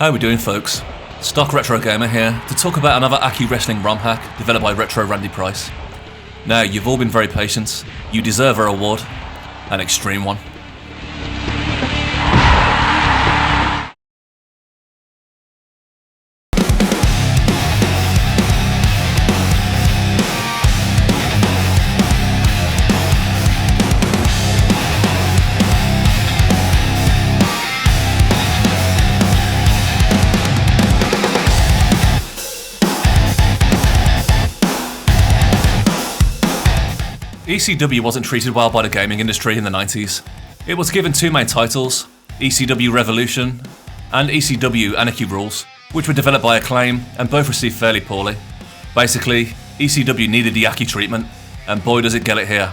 How are we doing, folks? Stock Retro Gamer here to talk about another Aki Wrestling Romhack developed by Retro Randy Price. Now, you've all been very patient. You deserve a reward, an extreme one. ECW wasn't treated well by the gaming industry in the 90s. It was given two main titles, ECW Revolution and ECW Anarchy Rules, which were developed by Acclaim and both received fairly poorly. Basically, ECW needed the Aki treatment, and boy does it get it here.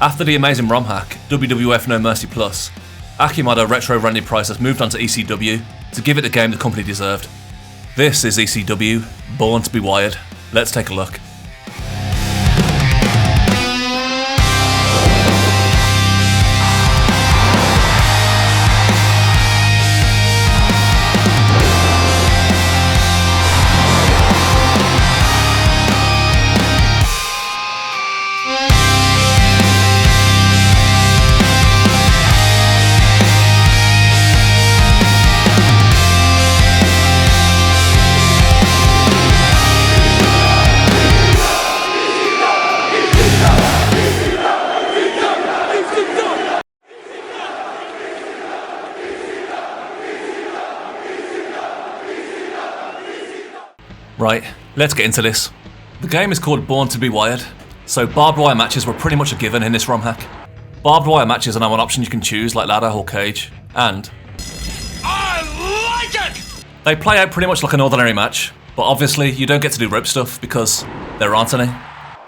After the amazing Romhack, WWF No Mercy Plus, Aki modder Retro Randy Price has moved on to ECW to give it the game the company deserved. This is ECW, Born to be Wired. Let's take a look. Right, let's get into this. The game is called Born to be Wired, so barbed wire matches were pretty much a given in this Romhack. Barbed wire matches are now an option you can choose like ladder or cage, and I like it! They play out pretty much like an ordinary match, but obviously you don't get to do rope stuff because there aren't any.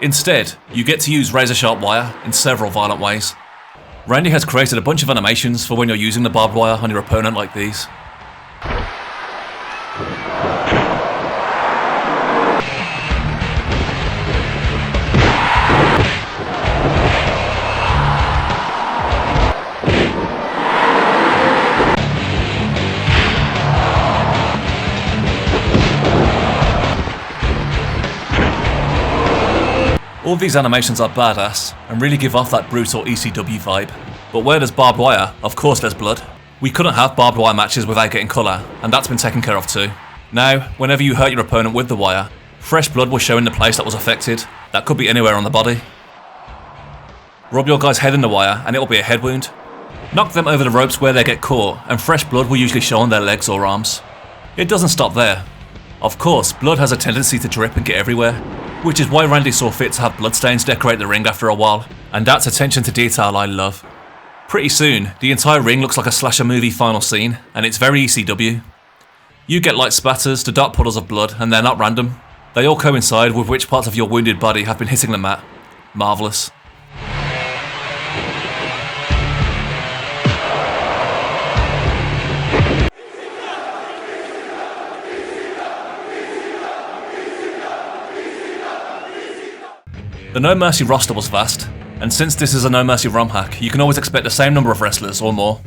Instead, you get to use razor sharp wire in several violent ways. Randy has created a bunch of animations for when you're using the barbed wire on your opponent like these. All these animations are badass and really give off that brutal ECW vibe. But where there's barbed wire, of course there's blood. We couldn't have barbed wire matches without getting colour, and that's been taken care of too. Now, whenever you hurt your opponent with the wire, fresh blood will show in the place that was affected. That could be anywhere on the body. Rub your guy's head in the wire and it'll be a head wound. Knock them over the ropes where they get caught, and fresh blood will usually show on their legs or arms. It doesn't stop there. Of course, blood has a tendency to drip and get everywhere, which is why Randy saw fit to have bloodstains decorate the ring after a while, and that's attention to detail I love. Pretty soon, the entire ring looks like a slasher movie final scene, and it's very ECW. You get light spatters to dark puddles of blood, and they're not random. They all coincide with which parts of your wounded body have been hitting the mat. Marvellous. The No Mercy roster was vast, and since this is a No Mercy Romhack, you can always expect the same number of wrestlers or more.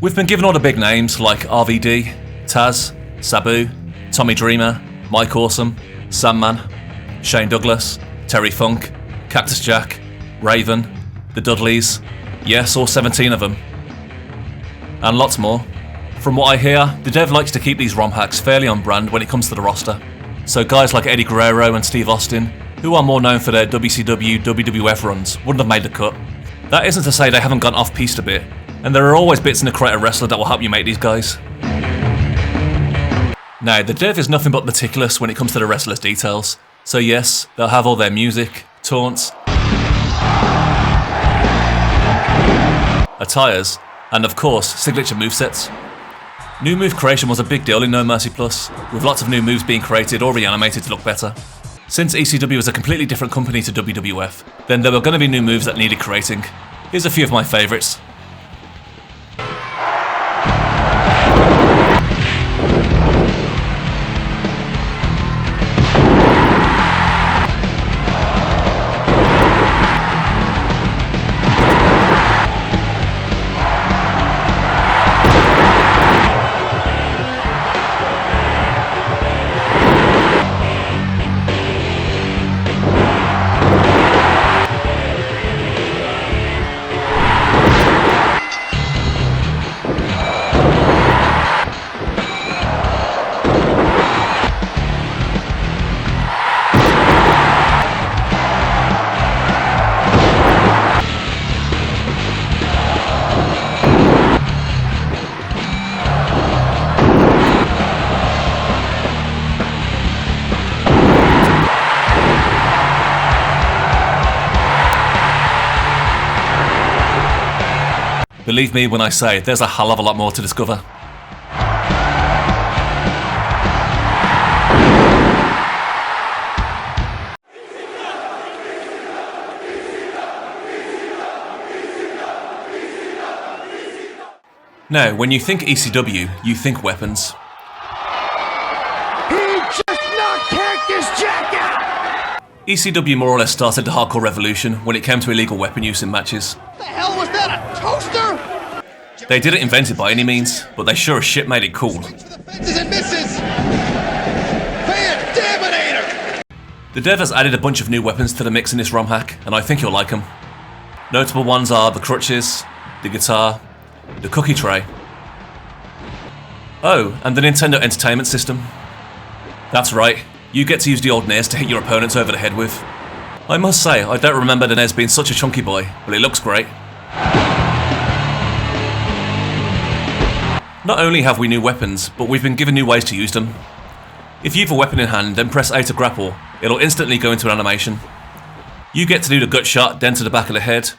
We've been given all the big names like RVD, Taz, Sabu, Tommy Dreamer, Mike Awesome, Sandman, Shane Douglas, Terry Funk, Cactus Jack, Raven, the Dudleys, yes, all 17 of them. And lots more. From what I hear, the dev likes to keep these Romhacks fairly on brand when it comes to the roster. So guys like Eddie Guerrero and Steve Austin, who are more known for their WCW, WWF runs, wouldn't have made the cut. That isn't to say they haven't gone off-piste a bit, and there are always bits in the creative wrestler that will help you make these guys. Now, the dev is nothing but meticulous when it comes to the wrestler's details, so yes, they'll have all their music, taunts, attires, and of course, signature movesets. New move creation was a big deal in No Mercy Plus, with lots of new moves being created or reanimated to look better. Since ECW was a completely different company to WWF, then there were going to be new moves that needed creating. Here's a few of my favourites. believe me when I say there's a hell of a lot more to discover. Now, when you think ECW, you think weapons. He just knocked Cactus Jack out! ECW more or less started the hardcore revolution when it came to illegal weapon use in matches. The hell was that, a toaster? They didn't invent it by any means, but they sure as shit made it cool. The fences and misses! Fan-daminator! The dev has added a bunch of new weapons to the mix in this Romhack, and I think you'll like them. Notable ones are the crutches, the guitar, the cookie tray. Oh, and the Nintendo Entertainment System. That's right, you get to use the old NES to hit your opponents over the head with. I must say, I don't remember the NES being such a chunky boy, but it looks great. Not only have we new weapons, but we've been given new ways to use them. If you have a weapon in hand, then press A to grapple, it'll instantly go into an animation. You get to do the gut shot, then to the back of the head.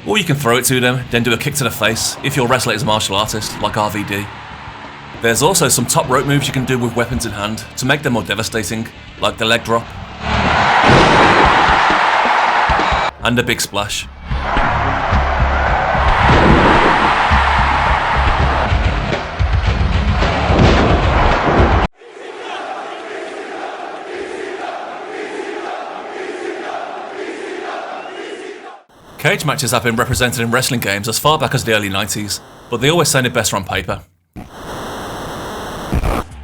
Or you can throw it to them, then do a kick to the face, if your wrestler is a martial artist, like RVD. There's also some top rope moves you can do with weapons in hand, to make them more devastating, like the leg drop. And a big splash. Cage matches have been represented in wrestling games as far back as the early 90s, but they always sounded better on paper.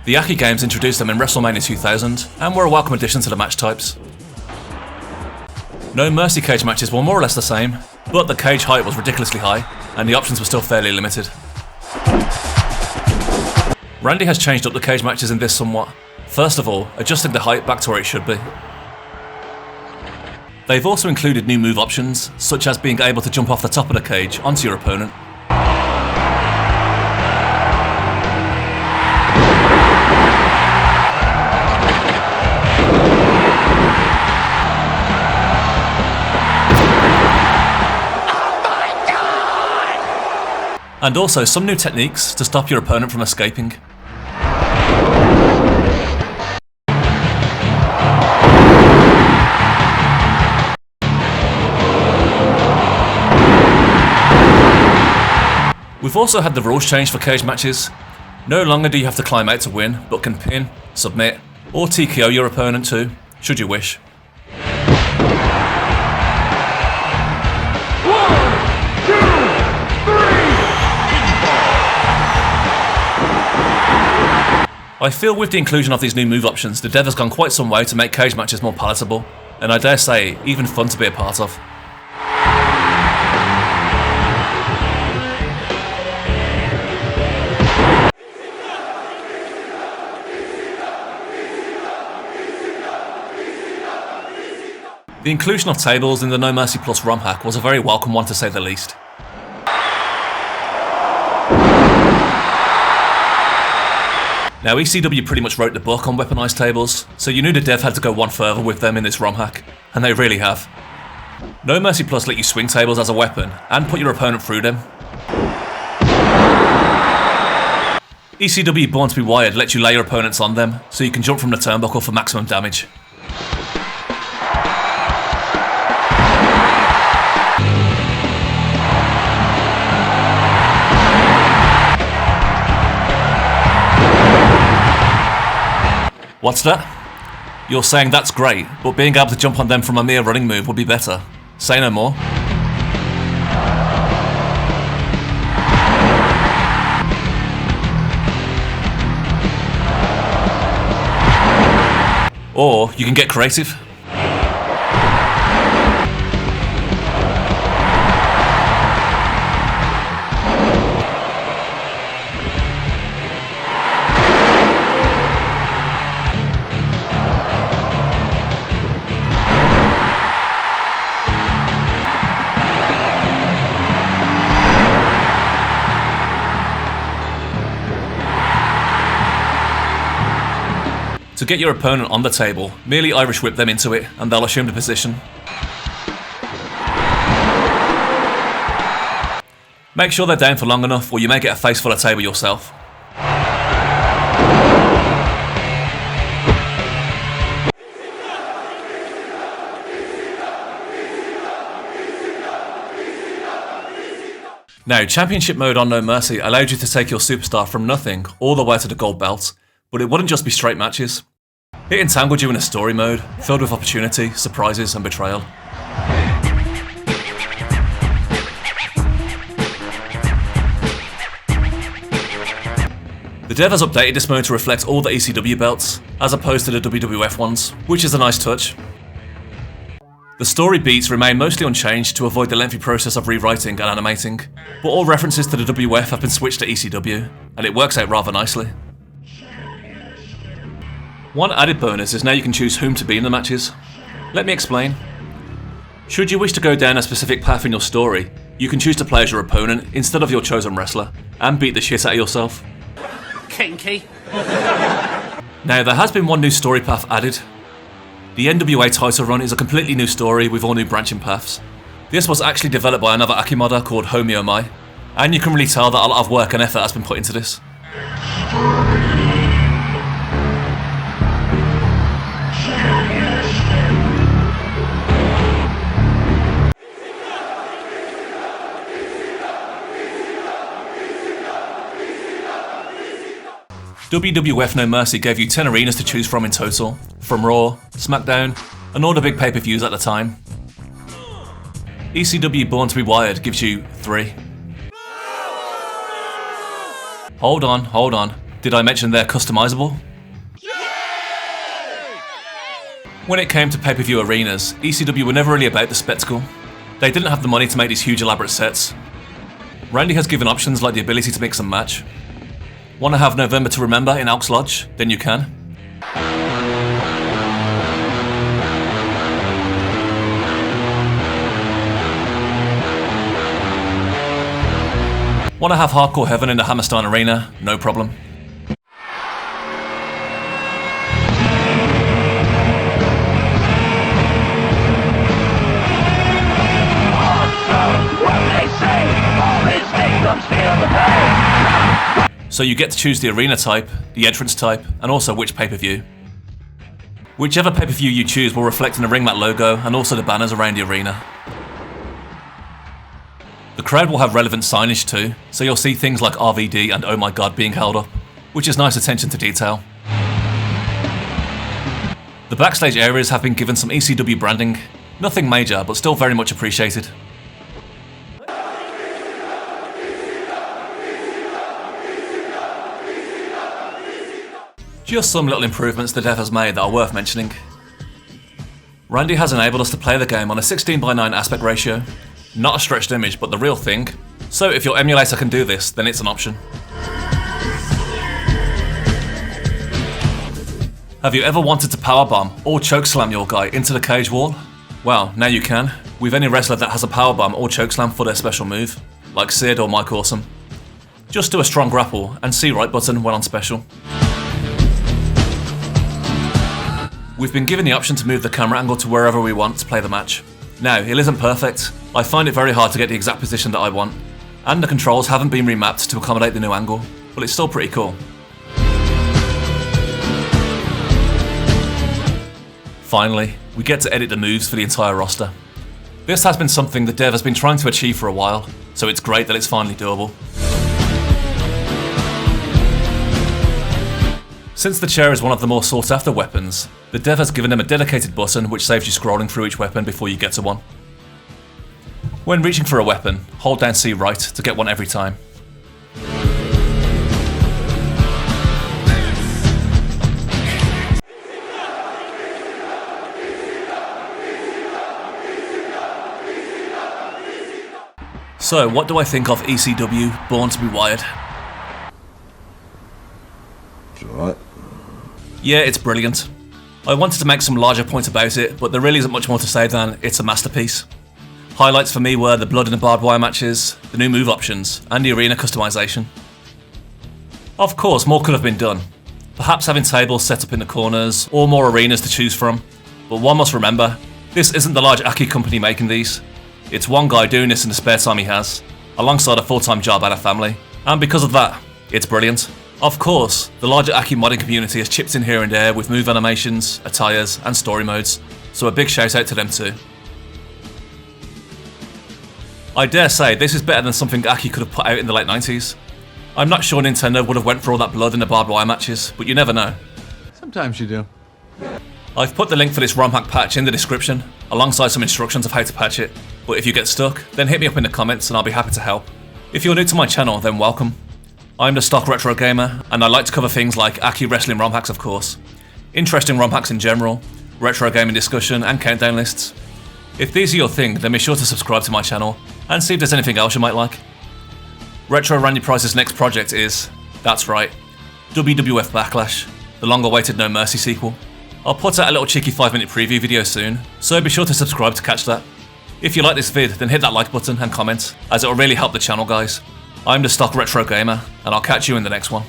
The Aki games introduced them in WrestleMania 2000, and were a welcome addition to the match types. No Mercy cage matches were more or less the same, but the cage height was ridiculously high, and the options were still fairly limited. Randy has changed up the cage matches in this somewhat, first of all, adjusting the height back to where it should be. They've also included new move options, such as being able to jump off the top of the cage onto your opponent. And also some new techniques to stop your opponent from escaping. We've also had the rules change for cage matches. No longer do you have to climb out to win, but can pin, submit, or TKO your opponent too, should you wish. I feel with the inclusion of these new move options, the dev has gone quite some way to make cage matches more palatable, and I dare say, even fun to be a part of. The inclusion of tables in the No Mercy Plus Romhack was a very welcome one to say the least. Now ECW pretty much wrote the book on weaponized tables, so you knew the dev had to go one further with them in this Romhack, and they really have. No Mercy Plus let you swing tables as a weapon, and put your opponent through them. ECW Born to be Wired lets you lay your opponents on them, so you can jump from the turnbuckle for maximum damage. What's that? You're saying that's great, but being able to jump on them from a mere running move would be better. Say no more. Or you can get creative. To get your opponent on the table, merely Irish whip them into it and they'll assume the position. Make sure they're down for long enough or you may get a face full of table yourself. Now, Championship mode on No Mercy allowed you to take your superstar from nothing all the way to the gold belt, but it wouldn't just be straight matches. It entangled you in a story mode, filled with opportunity, surprises and betrayal. The dev has updated this mode to reflect all the ECW belts, as opposed to the WWF ones, which is a nice touch. The story beats remain mostly unchanged to avoid the lengthy process of rewriting and animating, but all references to the WWF have been switched to ECW, and it works out rather nicely. One added bonus is now you can choose whom to be in the matches. Let me explain. Should you wish to go down a specific path in your story, you can choose to play as your opponent instead of your chosen wrestler, and beat the shit out of yourself. Kinky. Now, there has been one new story path added. The NWA title run is a completely new story with all new branching paths. This was actually developed by another Aki modder called Homie Mai, and you can really tell that a lot of work and effort has been put into this. WWF No Mercy gave you 10 arenas to choose from in total, from Raw, SmackDown, and all the big pay-per-views at the time. ECW Born to be Wired gives you 3. Hold on. Did I mention they're customizable? When it came to pay-per-view arenas, ECW were never really about the spectacle. They didn't have the money to make these huge elaborate sets. Randy has given options like the ability to mix and match. Want to have November to Remember in Elks Lodge? Then you can. Want to have Hardcore Heaven in the Hammerstein Arena? No problem. So you get to choose the arena type, the entrance type, and also which pay-per-view. Whichever pay-per-view you choose will reflect in the ring mat logo and also the banners around the arena. The crowd will have relevant signage too, so you'll see things like RVD and Oh My God being held up, which is nice attention to detail. The backstage areas have been given some ECW branding, nothing major but still very much appreciated. Just some little improvements the dev has made that are worth mentioning. Randy has enabled us to play the game on a 16:9 aspect ratio, not a stretched image but the real thing, so if your emulator can do this, then it's an option. Have you ever wanted to powerbomb or chokeslam your guy into the cage wall? Well, now you can, with any wrestler that has a powerbomb or chokeslam for their special move, like Sid or Mike Awesome. Just do a strong grapple and C right button when on special. We've been given the option to move the camera angle to wherever we want to play the match. Now, it isn't perfect. I find it very hard to get the exact position that I want, and the controls haven't been remapped to accommodate the new angle, but it's still pretty cool. Finally, we get to edit the moves for the entire roster. This has been something the dev has been trying to achieve for a while, so it's great that it's finally doable. Since the chair is one of the more sought after weapons, the dev has given them a dedicated button which saves you scrolling through each weapon before you get to one. When reaching for a weapon, hold down C right to get one every time. So, what do I think of ECW Born to be Wired? It's alright. Yeah, it's brilliant. I wanted to make some larger points about it, but there really isn't much more to say than it's a masterpiece. Highlights for me were the blood and the barbed wire matches, the new move options, and the arena customization. Of course, more could have been done. Perhaps having tables set up in the corners, or more arenas to choose from. But one must remember, this isn't the large Aki company making these. It's one guy doing this in the spare time he has. alongside a full-time job and a family, and because of that, it's brilliant. Of course, the larger Aki modding community has chipped in here and there with move animations, attires, and story modes, so a big shout out to them too. I dare say this is better than something Aki could have put out in the late 90s. I'm not sure Nintendo would have went for all that blood in the barbed wire matches, but you never know. Sometimes you do. I've put the link for this Romhack patch in the description, alongside some instructions of how to patch it, but if you get stuck, then hit me up in the comments and I'll be happy to help. If you're new to my channel, then welcome. I'm the stock retro gamer, and I like to cover things like Aki wrestling ROM hacks, of course, interesting ROM hacks in general, retro gaming discussion, and countdown lists. If these are your thing, then be sure to subscribe to my channel, and see if there's anything else you might like. Retro Randy Price's next project is, that's right, WWF Backlash, the long-awaited No Mercy sequel. I'll put out a little cheeky 5-minute preview video soon, so be sure to subscribe to catch that. If you like this vid, then hit that like button and comment, as it will really help the channel, guys. I'm the stock retro gamer, and I'll catch you in the next one.